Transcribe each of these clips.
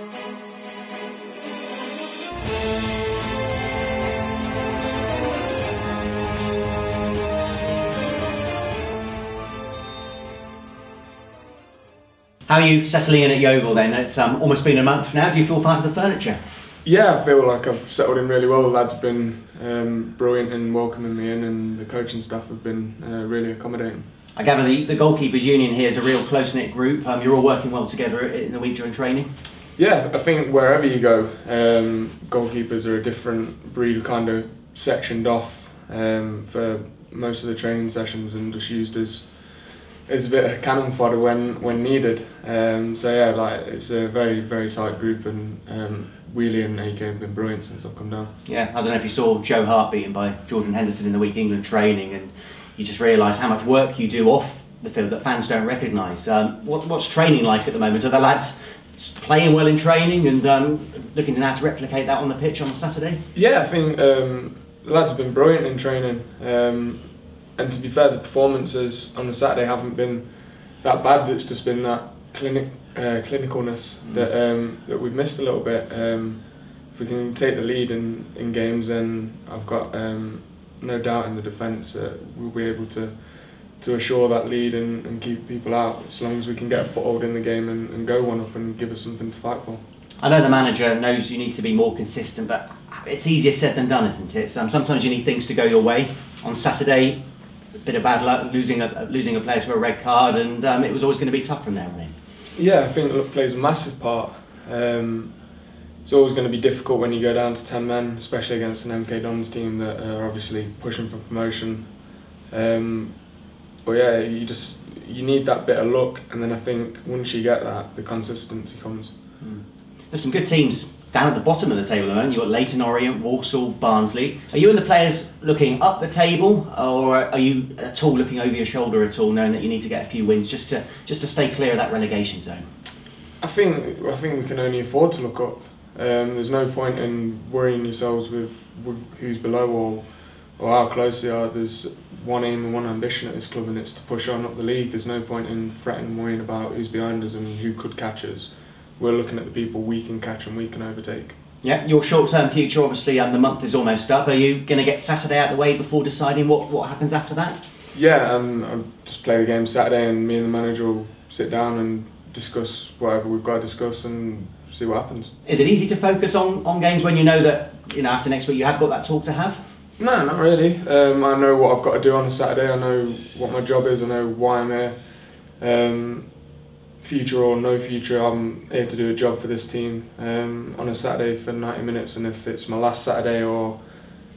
How are you settling in at Yeovil then? It's almost been a month now. Do you feel part of the furniture? Yeah, I feel like I've settled in really well. The lads have been brilliant in welcoming me in, and the coaching staff have been really accommodating. I gather the Goalkeepers Union here is a real close-knit group. You're all working well together in the week during training? Yeah, I think wherever you go, goalkeepers are a different breed, of kind of sectioned off for most of the training sessions and just used as a bit of cannon fodder when needed. So yeah, like it's a very, very tight group, and Wheelie and AK have been brilliant since I've come down. Yeah, I don't know if you saw Joe Hart beaten by Jordan Henderson in the week England training, and you just realise how much work you do off the field that fans don't recognise. What's training like at the moment? Are the lads playing well in training and looking to now to replicate that on the pitch on Saturday? Yeah, I think the lads have been brilliant in training. And to be fair, the performances on the Saturday haven't been that bad. It's just been that clinicalness that we've missed a little bit. If we can take the lead in games, then I've got no doubt in the defence that we'll be able to assure that lead and keep people out, as long as we can get a foothold in the game and go one up and give us something to fight for. I know the manager knows you need to be more consistent, but it's easier said than done, isn't it? Sometimes you need things to go your way. On Saturday, a bit of bad luck, losing a player to a red card, and it was always going to be tough from there on in. Yeah, I think luck plays a massive part. It's always going to be difficult when you go down to 10 men, especially against an MK Dons team that are obviously pushing for promotion. But yeah, you need that bit of luck, and then I think once you get that, the consistency comes. There's some good teams down at the bottom of the table at the moment. You've got Leyton Orient, Walsall, Barnsley. Are you and the players looking up the table, or are you at all looking over your shoulder at all, knowing that you need to get a few wins just to stay clear of that relegation zone? I think we can only afford to look up. There's no point in worrying yourselves with who's below or how close they are. There's one aim and one ambition at this club, and it's to push on up the league. There's no point in fretting and worrying about who's behind us and who could catch us. We're looking at the people we can catch and we can overtake. Yeah, your short-term future, obviously, the month is almost up. Are you going to get Saturday out of the way before deciding what happens after that? Yeah, I'll just play the game Saturday, and me and the manager will sit down and discuss whatever we've got to discuss and see what happens. Is it easy to focus on games when you know that after next week you have got that talk to have? No, not really. I know what I've got to do on a Saturday. I know what my job is. I know why I'm here. Future or no future, I'm here to do a job for this team on a Saturday for 90 minutes, and if it's my last Saturday or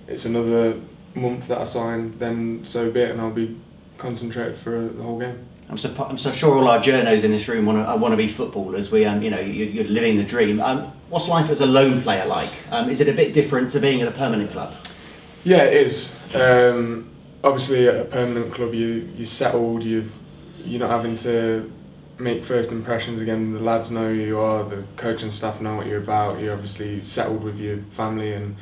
it's another month that I sign, then so be it, and I'll be concentrated for the whole game. I'm so sure all our journos in this room want to be footballers. You're living the dream. What's life as a lone player like? Is it a bit different to being at a permanent club? Yeah, it is. Obviously, at a permanent club, you're settled. You're not having to make first impressions again. The lads know who you are. The coaching staff know what you're about. You're obviously settled with your family and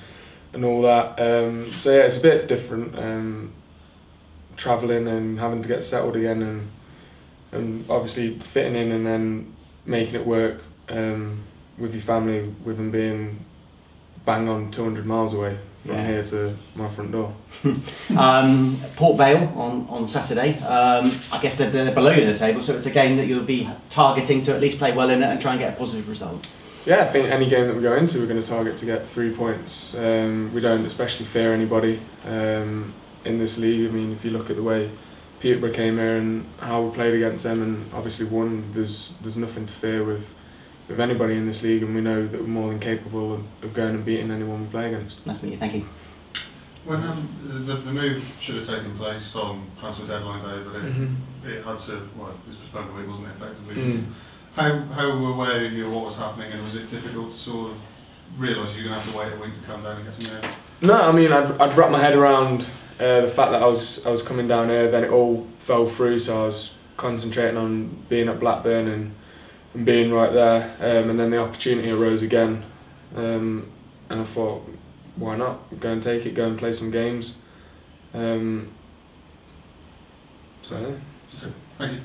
all that. So yeah, it's a bit different. Travelling and having to get settled again, and obviously fitting in and then making it work with your family, with them being bang on 200 miles away from here to my front door. Port Vale on Saturday. I guess they're below you in the table, so it's a game that you'll be targeting to at least play well in it and try and get a positive result. Yeah, I think any game that we go into, we're going to target to get 3 points. We don't especially fear anybody in this league. I mean, if you look at the way Peterborough came here and how we played against them and obviously won, there's nothing to fear with anybody in this league, and we know that we're more than capable of going and beating anyone we play against. Nice to meet you, thank you. When the move should have taken place on transfer deadline day, but it had to, well, it was postponed a week, wasn't it, effectively? How aware of you of what was happening, and was it difficult to sort of realise you're going to have to wait a week to come down and get some air? No, I mean, I'd wrap my head around the fact that I was coming down here, then it all fell through, so I was concentrating on being at Blackburn and being right there, and then the opportunity arose again, and I thought, why not? Go and take it, go and play some games. So yeah. Thank you.